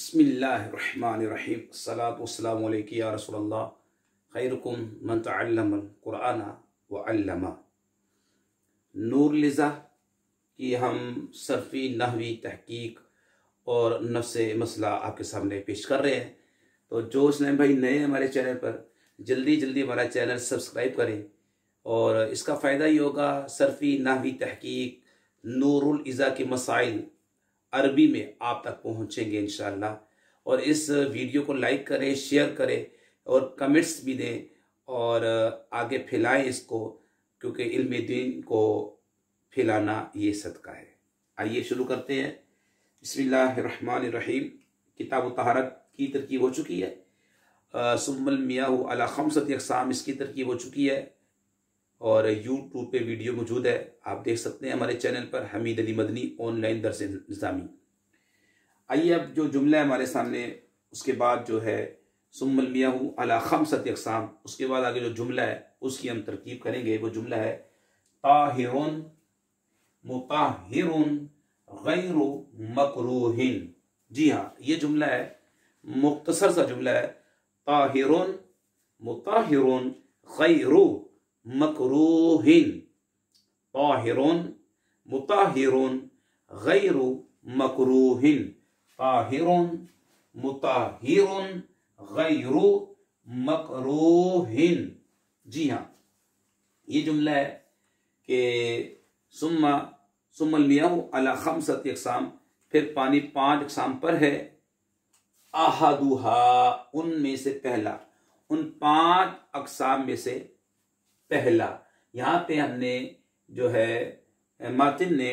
बिस्मिल्लाहिर्रहमानिर्रहीम अस्सलातु वस्सलामु अलैका या रसूलल्लाह खैरुकुम मन तअल्लमल कुरआन व अल्लमा। नूरुल इज़्ज़ा की हम सर्फ़ी नहवी तहकीक और नफ्से मसला आपके सामने पेश कर रहे हैं। तो जो उसने भाई नए हमारे चैनल पर जल्दी जल्दी हमारा चैनल सब्सक्राइब करें और इसका फ़ायदा ये होगा, सर्फ़ी नहवी तहकीक नूरुल इज़्ज़ा के मसाइल अरबी में आप तक पहुंचेंगे इंशाअल्लाह। और इस वीडियो को लाइक करें, शेयर करें और कमेंट्स भी दें और आगे फैलाएं इसको, क्योंकि इल्म दीन को फैलाना ये सदका है। आइए शुरू करते हैं। बिस्मिल्लाहिर्रहमानिर्रहीम। किताब तहारत की तरकीब हो चुकी है। सुम्मल मियाहु अला खमसति अक़साम, इसकी तरकीब हो चुकी है और यूट्यूब पे वीडियो मौजूद है, आप देख सकते हैं हमारे चैनल पर हमीद अली मदनी ऑनलाइन दर्स निज़ामी। आइए अब जो जुमला है हमारे सामने, उसके बाद जो है सुम्मल मियाहु अला खमसति अक़साम, उसके बाद आगे जो जुमला है उसकी हम तरकीब करेंगे। वो जुमला है ताहिरुन मुताहिरुन गैरु मकरूहिन। जी हाँ, ये जुमला है, मुख्तसर सा जुमला है। ताहिरुन मुताहिरुन गैरु मकरूहिन, ताहिरुन मुताहिरुन गैरु मकरूहिन, ताहिरुन मुताहिरुन गैरु मकरूहिन। जी हाँ, ये जुमला है कि सुम्मल मियाहु अला खमसति अक़साम, फिर पानी 5 अक़साम पर है। अहदुहा, उनमें से पहला, उन 5 अक़साम में से पहला। यहाँ पे हमने जो है मातिन ने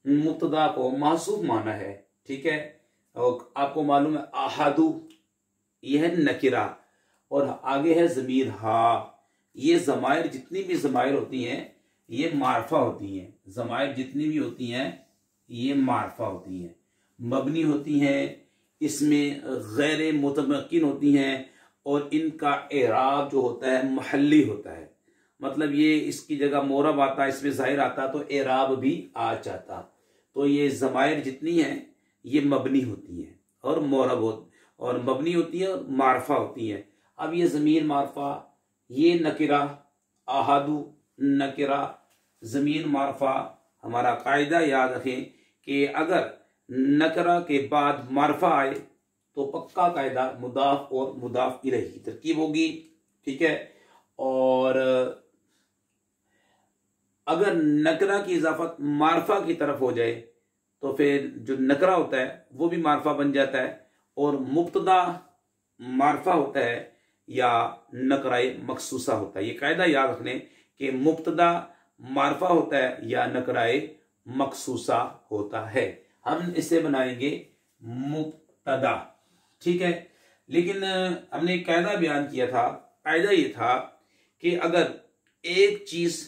मुब्तदा को महसूब माना है, ठीक है। और आपको मालूम है अहादु यह है नकिरा और आगे है ज़मीर हा। ये ज़मायर जितनी भी ज़मायर होती हैं ये मारफा होती हैं। ज़मायर जितनी भी होती हैं ये मारफा होती हैं, मबनी होती हैं, इसमें गैर मुतमक्किन होती हैं और इनका एराब जो होता है महल्ली होता है। मतलब ये इसकी जगह मोरब आता, इसमें ज़ाहिर आता तो एराब भी आ जाता। तो ये ज़मायर जितनी हैं ये मबनी होती हैं और मोरब और मबनी होती है और मारफा होती हैं। अब ये ज़मीर मारफा, ये नकिरा, अहादु नकिरा, ज़मीर मारफा। हमारा कायदा याद रखें कि अगर नकरा के बाद मारफा आए तो पक्का कायदा मुदाफ और मुदाफ इलैहि की तरकीब होगी, ठीक है। और अगर नकरा की इजाफत मारफा की तरफ हो जाए तो फिर जो नकरा होता है वो भी मारफा बन जाता है और मुब्तदा मारफा होता है या नकराए मखसूसा होता है। ये कायदा याद रखने कि मुब्तदा मारफा होता है या नकराए मखसूसा होता है। हम इसे बनाएंगे मुब्तदा, ठीक है। लेकिन हमने एक कायदा बयान किया था। कायदा ये था कि अगर एक चीज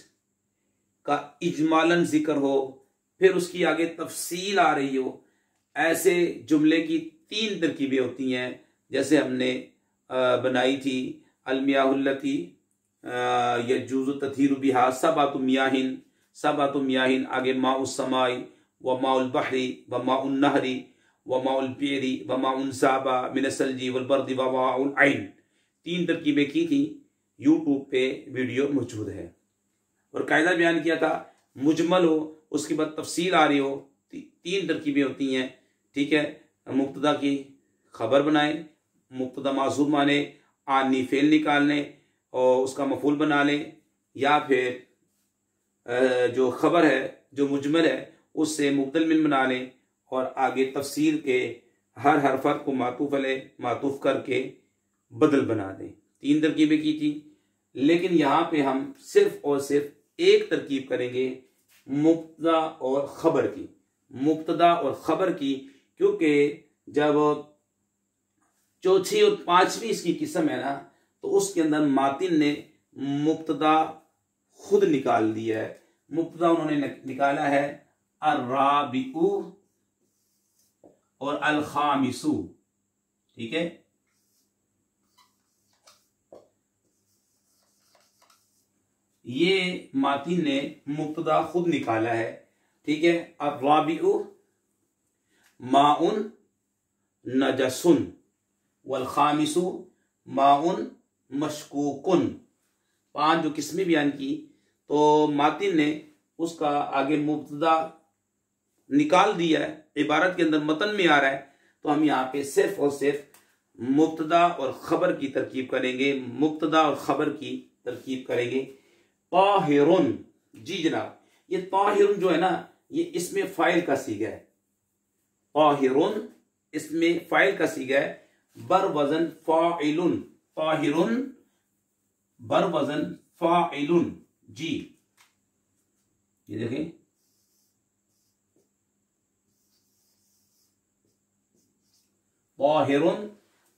का इजमालन जिक्र हो फिर उसकी आगे तफसील आ रही हो, ऐसे जुमले की 3 तरकीबें होती हैं। जैसे हमने बनाई थी अलमियाहुल्लती यजूज़ु तथीरु बिहा सबातु मियाहिन, सबातु मियाहिन, आगे माउस समाई व माउल बहरी व माउन नहरी व माउल पेरी व माउन साबा मिनसलजी वल बर्दी व माउल आइन। 3 तरकीबें की थी, यूट्यूब पे वीडियो मौजूद है। और कायदा बयान किया था मुजमल हो उसके बाद तफसील आ रही हो, 3 तरकीबें होती हैं, ठीक है। मुब्तदा की खबर बनाए, मुब्तदा मासूब माने, आनी फेल निकालने और उसका मफूल बना लें, या फिर जो खबर है जो मुजमल है उससे मुबदल मिन बना लें और आगे तफसील के हर हरफत को मातूफ करके बदल बना दें। 3 तरकीबें की थी, लेकिन यहाँ पे हम सिर्फ और सिर्फ एक तरकीब करेंगे मुब्तदा और खबर की, मुब्तदा और खबर की, क्योंकि जब चौथी और 5वीं इसकी किस्म है ना तो उसके अंदर मातिन ने मुब्तदा खुद निकाल दिया है। मुब्तदा उन्होंने निकाला है अर्राबिउ और अल खामिसु, ठीक है। ये मातिन ने मुब्तदा खुद निकाला है, ठीक है। अर्राबिउ माउन नजसुन वल खामिसु माउन मशकूकुन। 5 जो किस्में बयान की, तो मातिन ने उसका आगे मुब्तदा निकाल दिया है, इबारत के अंदर मतन में आ रहा है, तो हम यहाँ पे सिर्फ और सिर्फ मुब्तदा और खबर की तरकीब करेंगे, मुब्तदा और खबर की तरकीब करेंगे। ताहिरुन, जी जनाब, ये ताहिरुन जो है ना, ये इसमें फाइल का सीगा है। ताहिरुन इसमें फाइल का सीगा है, बर वजन फाइलुन, ताहिरुन बर वजन फाइलुन। जी ये देखें, ताहिरुन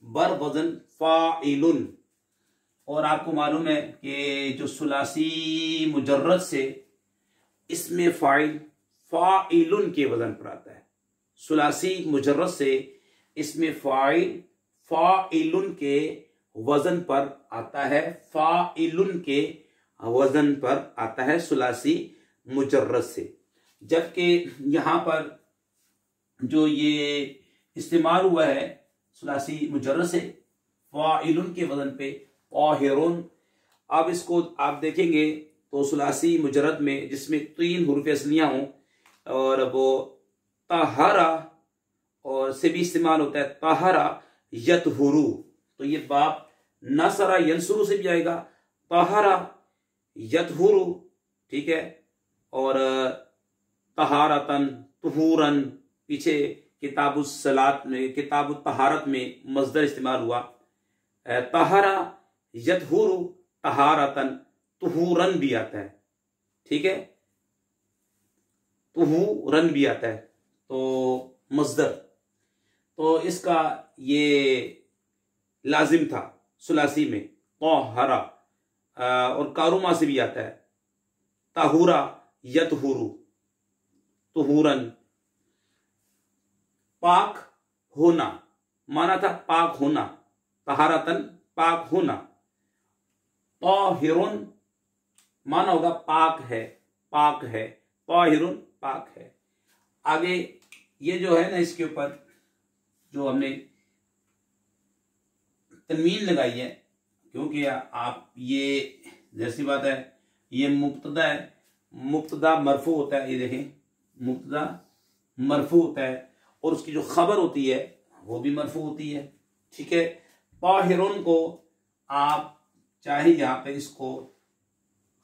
बर वजन फाइलुन। और आपको मालूम है कि जो सुलासी मुजर्रद से इसमें फाइल फाइलुन के वजन पर आता है, सुलासी मुजर्रद से इसमें फाइल फाइलुन के वजन पर आता है, फाइलुन के वजन पर आता है सुलासी मुजर्रद से। जबकि यहां पर जो ये इस्तेमाल हुआ है सुलासी मुजर्रद से फाइलुन के वजन पे ताहिरुन, अब इसको आप देखेंगे तो सुलासी मुजर्रद में जिसमें 3 हुरूफ असलियां हों, और वो तहरा और से भी इस्तेमाल होता है, तहरा यतहुरु, तो ये बाप नसरा यंसुरु से भी आएगा, तहरा यतहुरु, ठीक है। और तहारतन तुहूरन, पीछे किताबुस सलात में, किताबुत तहारत में मजदर इस्तेमाल हुआ, तहरा यतहुरु तहारतन, तुहूरन भी आता है, ठीक है, तुहूरन भी आता है, तो मजदर, तो इसका ये लाजिम था सुलासी में तहरा, और कारुमा से भी आता है ताहुरा यतहुरु तुहूरन। पाक होना माना था पाक होना, तहारतन पाक होना, ताहिरुन माना होगा पाक है, पाक है, ताहिरुन पाक है। आगे ये जो है ना, इसके ऊपर जो हमने तनवीन लगाई है, क्योंकि आप ये जैसी बात है, ये मुब्तदा है, मुब्तदा मरफू होता है, ये देखें मुब्तदा मरफू होता है, और उसकी जो खबर होती है वो भी मरफू होती है, ठीक है। ताहिरुन को आप चाहे यहाँ पे इसको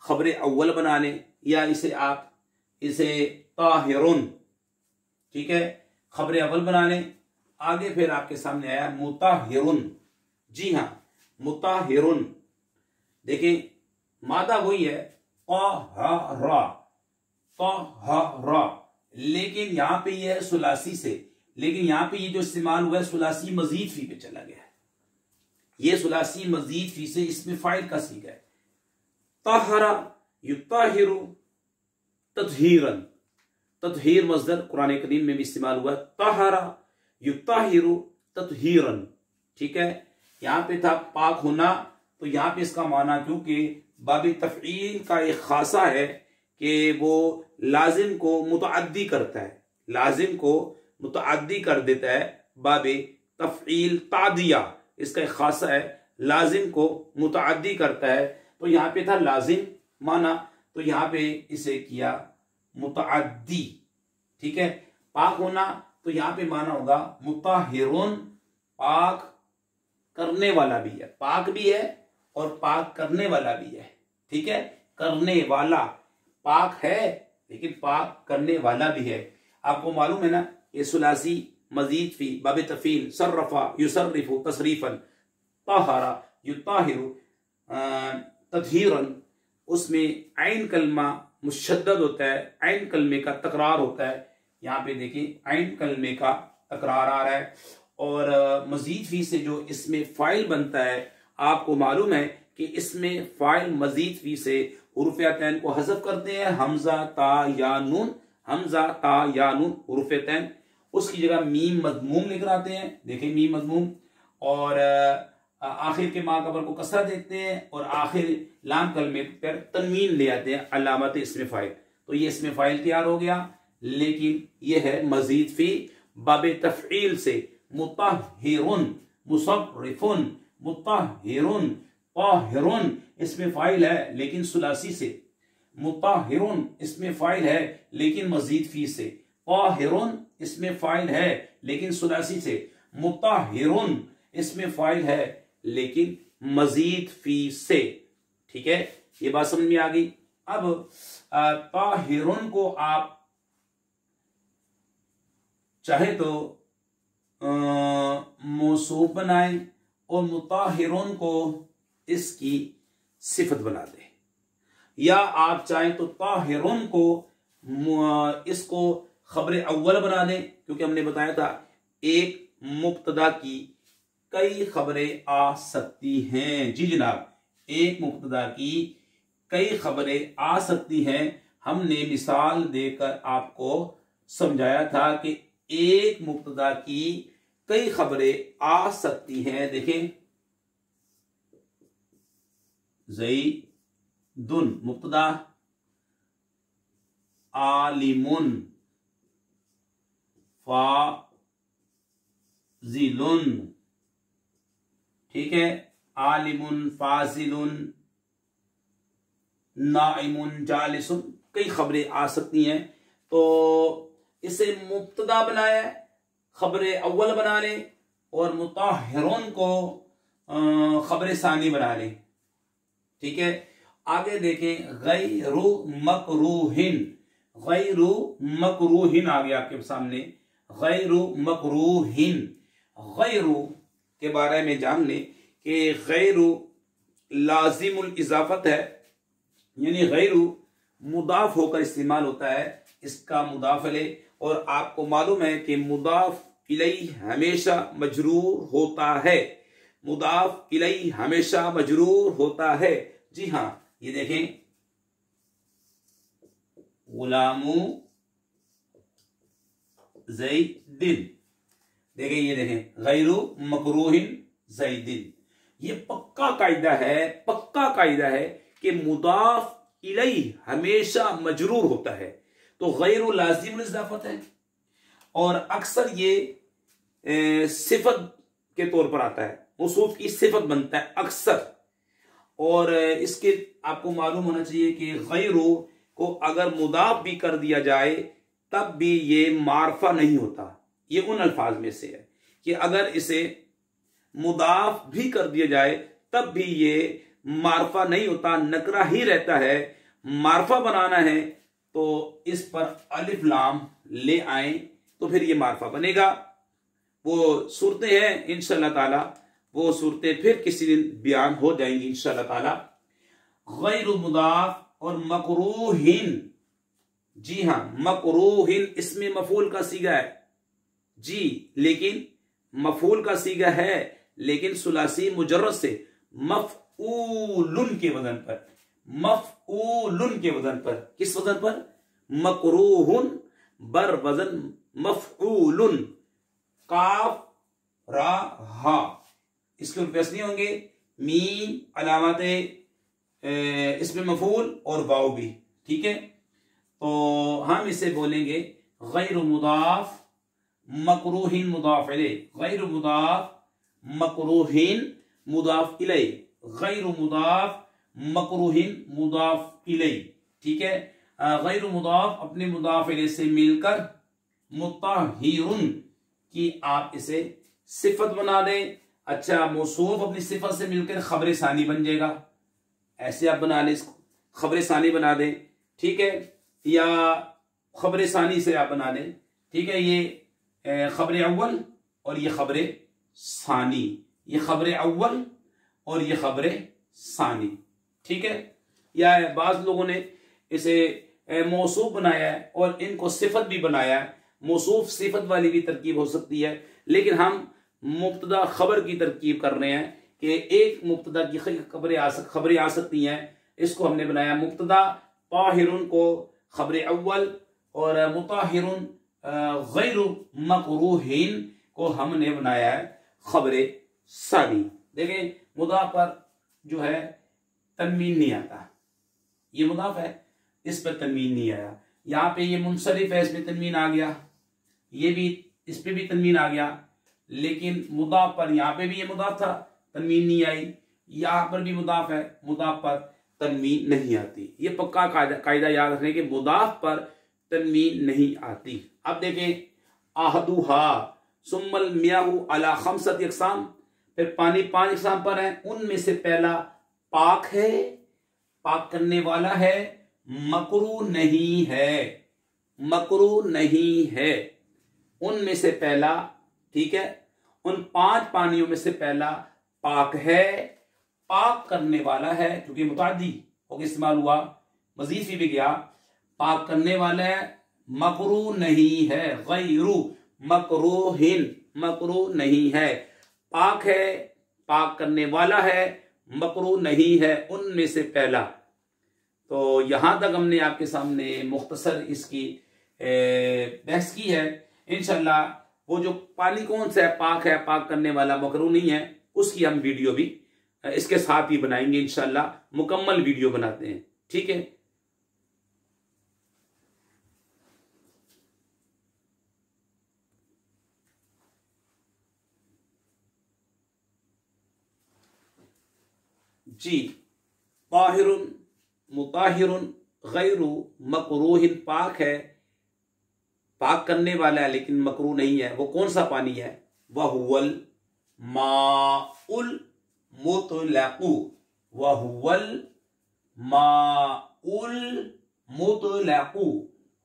खबर अव्वल बना लें, या इसे आप इसे ताहिरुन, ठीक है, खबर अव्वल बना लें। आगे फिर आपके सामने आया मुताहिरुन, जी हाँ मुताहिरुन, देखें मादा वही है ताहरा, ताहरा, लेकिन यहां पे ये है सुलासी से, लेकिन यहां पे ये जो इस्तेमाल हुआ है सुलासी मजीद फी पे चला गया है, ये सुलासी मजीद फी से इसमें फाइल का सीगा है। ताहरा युताहिरु तत्हीरन, तत्हीर मजदर कुरान करीम में भी इस्तेमाल हुआ है, ताहरा युताहिरु तत्हीरन, ठीक है। यहां पे था पाक होना, तो यहां पे इसका माना, क्योंकि बाबे तफईल का एक खासा है कि वो लाजिम को मुतअद्दी करता है, लाजिम को मुतअद्दी कर देता है, बाबे तफईल तादिया इसका एक खासा है, लाजिम को मुतअद्दी करता है। तो यहाँ पे था लाजिम माना, तो यहाँ पे इसे किया मुतअद्दी, ठीक है। पाक होना, तो यहाँ पे माना होगा मुताहिरुन, पाक करने वाला भी है, पाक भी है और पाक करने वाला भी है, ठीक है। करने वाला पाक है, लेकिन पाक करने वाला भी है। आपको मालूम है ना, ये सुलासी मजीद फी बाबे तफील सर्रफा युसर्रिफु तसरीफन, ताहरा युताहिरु तत्हीरन, उसमें आइन कलमा मुशद्दद होता है, आइन कलमे का तकरार होता है। यहाँ पे देखिए आइन कलमे का तकरार आ रहा है। और मजीद फी से जो इसमें फाइल बनता है, आपको मालूम है कि इसमें फाइल मजीद फी से हुरूफ-ए-तैन को हज़फ करते हैं, हमजा ता या नून, हमजा ता या नून हुरूफ-ए-तैन, उसकी जगह मीम मजमूम लेकर आते हैं, देखें मीम मजमूम, और आखिर के मा कबर को कसरा देते हैं, और आखिर लाम कलमे पर तनवीन ले आते हैं, अलामत इसमें फाइल। तो ये इसमें फाइल तैयार हो गया, लेकिन ये है मजीद फी बाबे तफईल से मुताहिरुन, मुसर्रिफुन, मुताहिरुन, ताहिरुन इसमें फाइल है लेकिन सुलासी से, मुताहिरुन इसमें फाइल है लेकिन मजीद फी से, ताहिरुन इसमें फाइल है लेकिन सुलासी से, मुताहिरुन इसमें फाइल है लेकिन मजीद फी से। ठीक है, ये बात समझ में आ गई। अब ताहिरुन को आप चाहे तो मौसूफ बनाएं और मुताहिरुन को इसकी सिफत बना दें, या आप चाहें तो ताहिरुन को इसको खबर अव्वल बना दें, क्योंकि हमने बताया था एक मुब्तदा की कई खबरें आ सकती हैं। जी जनाब, एक मुब्तदा की कई खबरें आ सकती हैं। हमने मिसाल देकर आपको समझाया था कि एक मुब्तदा की कई खबरें आ सकती हैं। देखें, ज़ैदुन मुब्तदा, आलिमुन, फाजिलुन, ठीक है, आलिमुन, फाजिलुन, नाइमुन, जालिसुन, कई खबरें आ सकती हैं। तो इसे मुब्तदा बनाया, खबर अव्वल बना लें और मुताहिरुन को खबर सानी बना लें। ठीक है, आगे देखें, गैरु मकरूहिन, गैरु मकरूहिन आ गया आपके सामने, गैरु मकरूहिन। गैरु के बारे में जान लें कि गैरु लाजिमुल इजाफत है, यानी गैरु मुदाफ होकर इस्तेमाल होता है, इसका मुदाफ इलै, और आपको मालूम है कि मुदाफ इलै हमेशा मजरूर होता है, मुदाफ इलै हमेशा मजरूर होता है। जी हाँ, ये देखें, गुलामू ज़ैदिन, देखें, ये देखें, गैरु मकरूहिन ज़ैदिन। ये पक्का कायदा है, पक्का कायदा है कि मुदाफ इलै हमेशा मजरूर होता है। तो गैरु लाजिम इजाफत है और अक्सर ये सिफत के तौर पर आता है, मौसूफ की सिफत बनता है अक्सर। और इसके आपको मालूम होना चाहिए कि गैरु को अगर मुदाफ भी कर दिया जाए तब भी ये मारफा नहीं होता। ये उन अल्फाज में से है कि अगर इसे मुदाफ भी कर दिया जाए तब भी ये मारफा नहीं होता, नकरा ही रहता है। मारफा बनाना है तो इस पर अलिफ लाम ले आए तो फिर ये मारफा बनेगा। वो सूरतें हैं इंशाअल्लाह ताला, वो सूरतें फिर किसी दिन बयान हो जाएंगी इंशाअल्लाह ताला। गैरु मुदाफ और मकरूहिन, जी हाँ, मकरूहिन इसमें मफूल का सीगा है जी, लेकिन मफूल का सीगा है लेकिन सुलासी मुजर्रद से मफऊलुन के वजन पर, मफऊलुन के वजन पर, किस वजन पर? मकरूहुन बर वजन मफऊलुन, काफ रा हा, इसके रुपये नहीं होंगे, मीम अलामत इसमें मफूल और वाव भी। ठीक है, तो हम इसे बोलेंगे गैरु मुदाफ मकरूहिन मुदाफ इलै, गैरु मुदाफ मकरूहिन मुदाफ इलै, गैरु मुदाफ मकरूहिन मुदाफ इलै। ठीक है, गैरु मुदाफ अपने मुदाफ इलै से मिलकर मुताहिरुन की आप इसे सिफत बना दें। अच्छा, मौसूफ अपनी सिफत से मिलकर खबर सानी बन जाएगा, ऐसे आप बना लें, इसको खबर सानी बना दें। ठीक है, या खबर सानी से आप बना दें। ठीक है, ये खबर अव्वल और ये खबर सानी, ये खबर अव्वल और ये खबर सानी। ठीक है, या बाज लोगों ने इसे मौसूफ बनाया है और इनको सिफत भी बनाया है। मौसूफ सिफत वाली भी तरकीब हो सकती है, लेकिन हम मुब्तदा खबर की तरकीब कर रहे हैं कि एक मुब्तदा की खबरें आ सकती हैं। इसको हमने बनाया मुब्तदा, ताहिरुन को खबर अव्वल और मुताहिरुन गैरु मकरूहिन को हमने बनाया है खबर सानी। देखें, मुदाफ पर जो है तनवीन नहीं आता, ये मुदाफ है, इस पर तनवीन नहीं आया। यहाँ पे ये मुनसरिफ है, इसमें तनवीन आ गया, ये भी इस पे भी तनवीन आ गया। लेकिन मुदाफ पर यहां पे भी ये मुदाफ था, तनवीन नहीं आई, यहां पर भी मुदाफ है, मुदाफ पर तनवीन नहीं आती। ये पक्का कायदा याद रखने के मुदाफ पर तनवीन नहीं आती। अब देखें, आहदुहा सुम्मल मियाहु अला खमसत अक़साम, फिर पानी 5 अक़साम पर है, उनमें से पहला पाक है, पाक करने वाला है, मकरू नहीं है, मकरू नहीं है, उनमें से पहला, ठीक है, उन 5 पानियों में से पहला पाक है, पाक करने वाला है, क्योंकि मुतादी होकर इस्तेमाल हुआ, मजीद भी गया, पाक करने वाला है, मकरू नहीं है, गैरू मकरूहिन, मकरू नहीं है, पाक है, पाक करने वाला है, मकरू नहीं है, उनमें से पहला। तो यहां तक हमने आपके सामने मुख्तसर इसकी बहस की है। इंशाल्लाह वो जो पानी कौन सा है, पाक करने वाला, मकरू नहीं है, उसकी हम वीडियो भी इसके साथ ही बनाएंगे इंशाल्लाह, मुकम्मल वीडियो बनाते हैं, ठीक है। जी, ताहिरुन मुताहिरुन गैरू मकरूहिन, पाक है, पाक करने वाला है लेकिन मकरू नहीं है, वो कौन सा पानी है, वहुवल माउल मुतलकु, वहुवल माउल मुतलकु,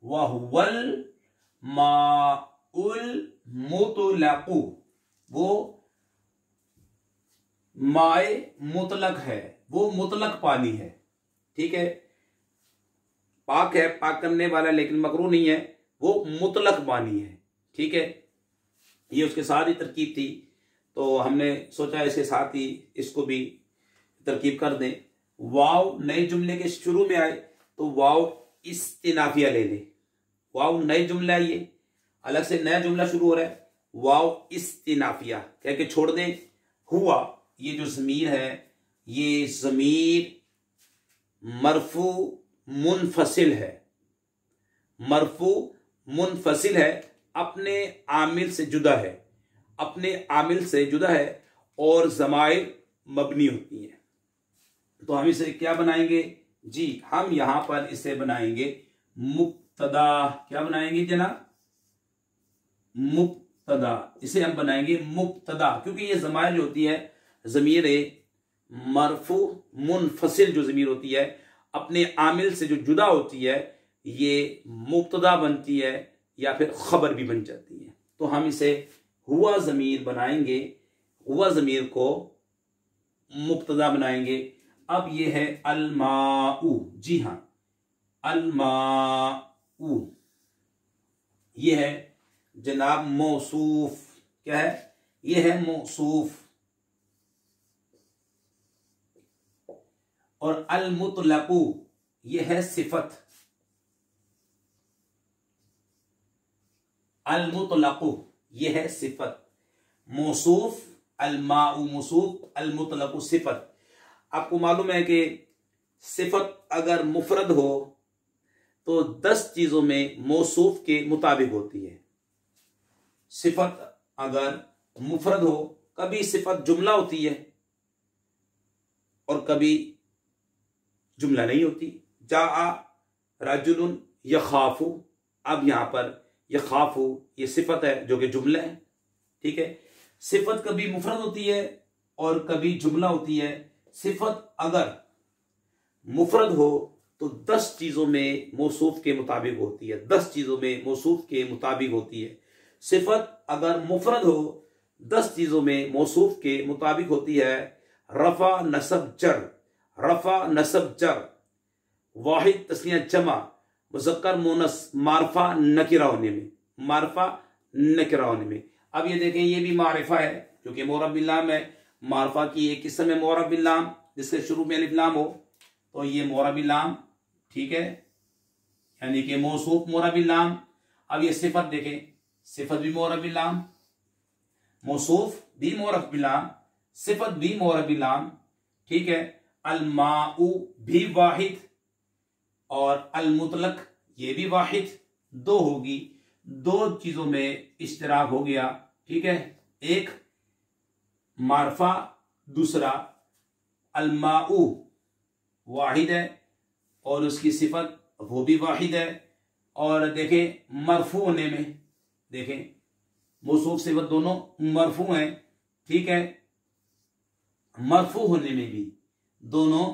वहुवल माउल मुतलकु, वो माए मुतलक है, वो मुतलक पानी है, ठीक है। पाक है, पाक करने वाला लेकिन मकरू नहीं है, वो मुतलक पानी है, ठीक है। ये उसके साथ ही तरकीब थी, तो हमने सोचा इसके साथ ही इसको भी तरकीब कर दें। वाव नए जुमले के शुरू में आए तो वाव इस्तिनाफिया ले लें, वाव नए जुमला है, ये अलग से नया जुमला शुरू हो रहा है, वाव इस्तिनाफिया कह के छोड़ दें। हुआ, ये जो ज़मीर है, ये ज़मीर मरफू मुनफसिल है, मरफू मुनफसिल है, अपने आमिल से जुदा है, अपने आमिल से जुदा है, और ज़माइर मबनी होती हैं। तो हम इसे क्या बनाएंगे जी, हम यहां पर इसे बनाएंगे मुब्तदा। क्या बनाएंगे जनाब, मुब्तदा, इसे हम बनाएंगे मुब्तदा, क्योंकि ये ज़माइर जो होती है, ज़मीर मरफू मुनफसिल जो ज़मीर होती है, अपने आमिल से जो जुदा होती है, ये मुब्तदा बनती है या फिर खबर भी बन जाती है। तो हम इसे हुआ ज़मीर बनाएंगे, हुआ ज़मीर को मुब्तदा बनाएंगे। अब ये है अलमाउ, जी हाँ, अलमाउ, ये है जनाब मौसूफ, क्या है, ये है मौसूफ। और अल मुतलकू, ये है सिफत, अल मुतलकू ये है सिफत, मौसूफ अलमाउ मौसूफ, अल मुतलकू सिफत। आपको मालूम है कि सिफत अगर मुफरद हो तो 10 चीजों में मौसूफ के मुताबिक होती है। सिफत अगर मुफरद हो, कभी सिफत जुमला होती है और कभी जुमला नहीं होती। जा रजुलुन यखाफु, अब यहां पर यखाफु ये सिफत है जो कि जुमला है, ठीक है। सिफत कभी मुफरद होती है और कभी जुमला होती है। सिफत अगर मुफरद हो तो 10 चीजों में मौसूफ के मुताबिक होती है, 10 चीजों में मौसूफ के मुताबिक होती है। सिफत अगर मुफरद हो 10 चीजों में मौसूफ के मुताबिक होती है। रफा नसब जर, रफा नसब जर, वाहिद तस्निया जमा, मुज़क्कर मुनस, मारफा नकिरा होने में, मारफा नकिरा होने में। अब ये देखें, ये भी मारिफा है क्योंकि मोरब बिल्लाम है। मारफा की एक किस्म है मोरब बिल्लाम जिसके शुरू में अलिफ लाम हो, तो ये मोरब बिल्लाम, ठीक है, यानी कि मौसूफ मोरब बिल्लाम। अब ये सिफत देखें, सिफत भी मोरब बिल्लाम, मौसूफ भी मोरब बिल्लाम, सिफत भी मोरब बिल्लाम, ठीक है। अलमाउ भी वाहिद और अल मुतलक ये भी वाहिद, 2 होगी, 2 चीजों में इश्तराक हो गया, ठीक है। एक मारफा, दूसरा अलमाऊ वाहिद है और उसकी सिफत वो भी वाहिद है। और देखें मरफू होने में, देखें मौसूफ सिफत दोनों मरफू हैं, ठीक है, मरफू होने में भी दोनों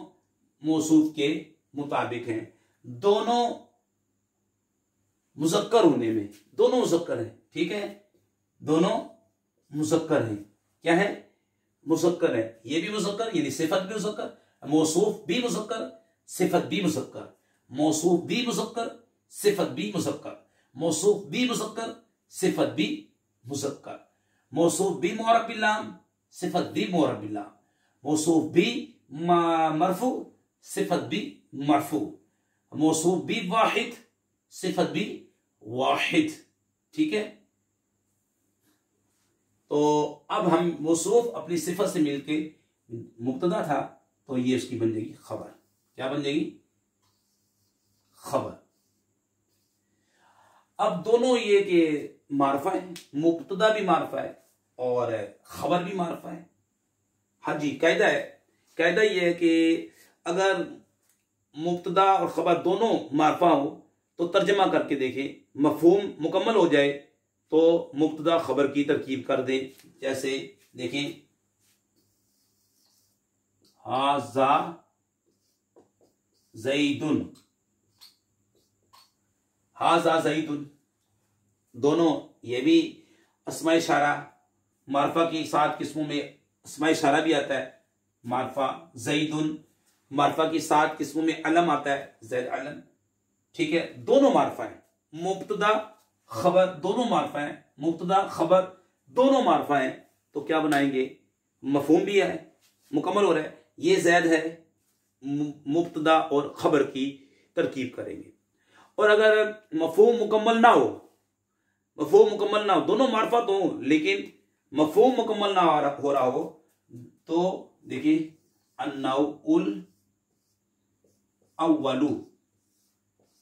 मौसूफ के मुताबिक हैं। दोनों मुज़क्कर होने में, दोनों मुज़क्कर हैं, ठीक है, दोनों मुज़क्कर हैं। क्या है? मुज़क्कर है। ये भी मुज़क्कर यानी सिफत भी मुज़क्कर, मौसूफ भी मुज़क्कर, सिफत भी मुज़क्कर, मौसूफ भी मुज़क्कर, सिफत भी मुज़क्कर, मौसूफ भी मुज़क्कर, सिफत भी मुज़क्कर, मौसूफ भी मुअर्रब बिल लाम, सिफत भी मुअर्रब बिल लाम, मौसूफ भी मरफू, सिफत भी मरफू, मौसूफ भी वाहिद, सिफत भी वाहिद, ठीक है। तो अब हम मौसूफ अपनी सिफत से मिलके मुब्तदा था, तो ये उसकी बन जाएगी खबर। क्या बन जाएगी? खबर। अब दोनों ये कि मारफा है, मुब्तदा भी मारफा है और खबर भी मारफा है। हाँ जी, कायदा है। कायदा ये है कि अगर मुब्तदा और खबर दोनों मारफा हो तो तर्जमा करके देखें, मफहूम मुकम्मल हो जाए तो मुब्तदा खबर की तरकीब कर दें। जैसे देखें, हाज़ा ज़ैदुन, हाज़ा ज़ैदुन, दोनों ये भी अस्माए इशारा, मारफा की 7 किस्मों में अस्माए इशारा भी आता है, मारफा ज़ैदुन, मारफा की 7 किस्मों में अलम आता है, ज़ैद अलम, ठीक है, दोनों मारफा है। मुब्तदा खबर दोनों मारफा है, मुब्तदा खबर दोनों मारफा है, तो क्या बनाएंगे? मफहूम भी है, मुकम्मल हो रहा है, ये ज़ैद है, मुब्तदा और खबर की तरकीब करेंगे। और अगर मफहूम मुकम्मल ना हो, मफहूम मुकम्मल ना हो, दोनों मारफा तो हो लेकिन मफहूम मुकम्मल ना हो रहा हो, तो देखिए अन्नाउल अव्वलु,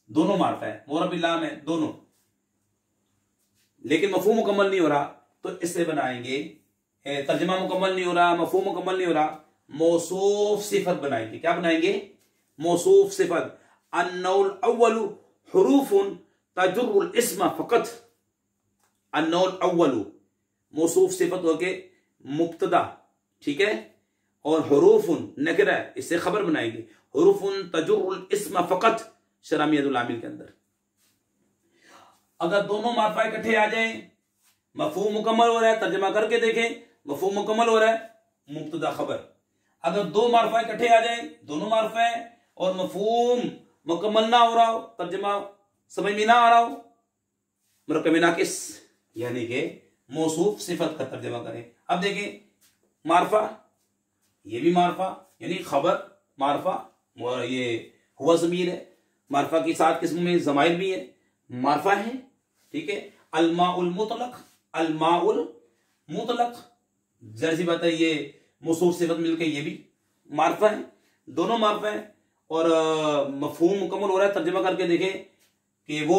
दोनों मारफा है, मुअर्रब बिल लाम है दोनों, लेकिन मफहूम मुकम्मल नहीं हो रहा, तो इससे बनाएंगे, तर्जुमा मुकम्मल नहीं हो रहा, मफहूम मुकम्मल नहीं हो रहा, मौसूफ सिफत बनाएंगे। क्या बनाएंगे? मौसूफ सिफत। अन्नौल अव्वलु हुरूफुन तजुर्रुल इस्म फकत, अन्नौल अव्वलु मौसूफ सिफत होके मुब्तदा, ठीक है, और हुरूफुन नकरा, इससे खबर बनाएंगे, हुरूफुन तजुर्रुल इस्म फकत, शरामियतुल आमिल के अंदर। अगर दोनों मारफा इकट्ठे आ जाए, मफहूम मुकम्मल हो रहा है, तर्जुमा करके देखें, मफहूम मुकम्मल हो रहा है, मुब्तदा खबर। अगर दो मारफा इकट्ठे आ जाए, दोनों मारफा है और मफहूम मुकम्मल ना हो रहा हो, तर्जुमा समझ में ना आ रहा हो, मुरक्कब नाकिस, यानी कि मौसूफ सिफत का तर्जुमा करें। अब देखें, मारफा, ये भी मारफा यानी खबर मारफा, ये हुआ ज़मीर है, मारफा की 7 किस्मों में ज़माइर भी है, मारफा है, ठीक है। अलमाउल मुतलक, अलमाउल मुतलक, जाहिर सी बात है ये मौसूफ सिफत मिलके ये भी मारफा है, दोनों मारफा है। और मफहूम मुकम्मल हो रहा है, तर्जुमा करके देखें कि वो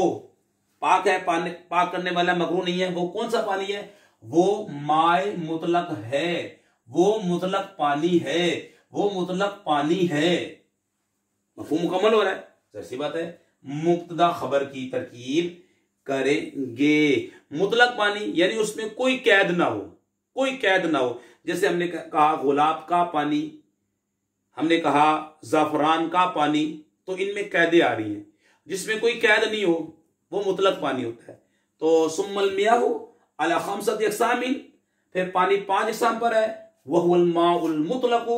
पाक है, पाक करने वाला, मकरूह नहीं है। वो कौन सा पानी है? वो माए मुतलक है, वो मुतलक पानी है, वो मुतलक पानी है। मफहूम मुकम्मल हो रहा है, जाहिर सी बात है मुब्तदा खबर की तरकीब करेंगे। मुतलक पानी यानी उसमें कोई कैद ना हो, कोई कैद ना हो। जैसे हमने कहा गुलाब का पानी, हमने कहा ज़ाफ़रान का पानी, तो इनमें कैदें आ रही हैं। जिसमें कोई कैद नहीं हो वो मुतलक पानी होता है। तो सुम्मल मियाहु अला खमसति अक़सामिन, फिर पानी 5 अक़साम पर है। वहुवल माउल मुतलक़ु,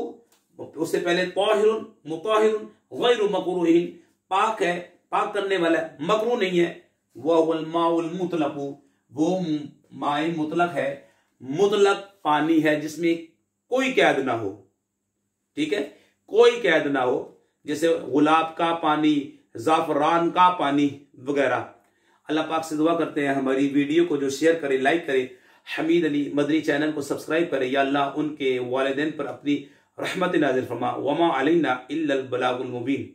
उससे पहले ताहिरुन मुताहिरुन गैरु मकरूहिन, पाक है, पाक करने वाला है, मकरूह नहीं है। वहुवल माउल मुतलक़ु, वो माए मुतलक है, मुतलक पानी है जिसमें कोई कैद ना हो, ठीक है, कोई कैद ना हो। जैसे गुलाब का पानी, ज़ाफ़रान का पानी वगैरह। अल्लाह पाक से दुआ करते हैं हमारी वीडियो को जो शेयर करे, लाइक करे, हमीद अली मदनी चैनल को सब्सक्राइब करे। या अल्लाह उनके वालिदैन पर अपनी रहमत नाज़िल फरमा। वमा अलैना इल्लल बलागुल मुबीन।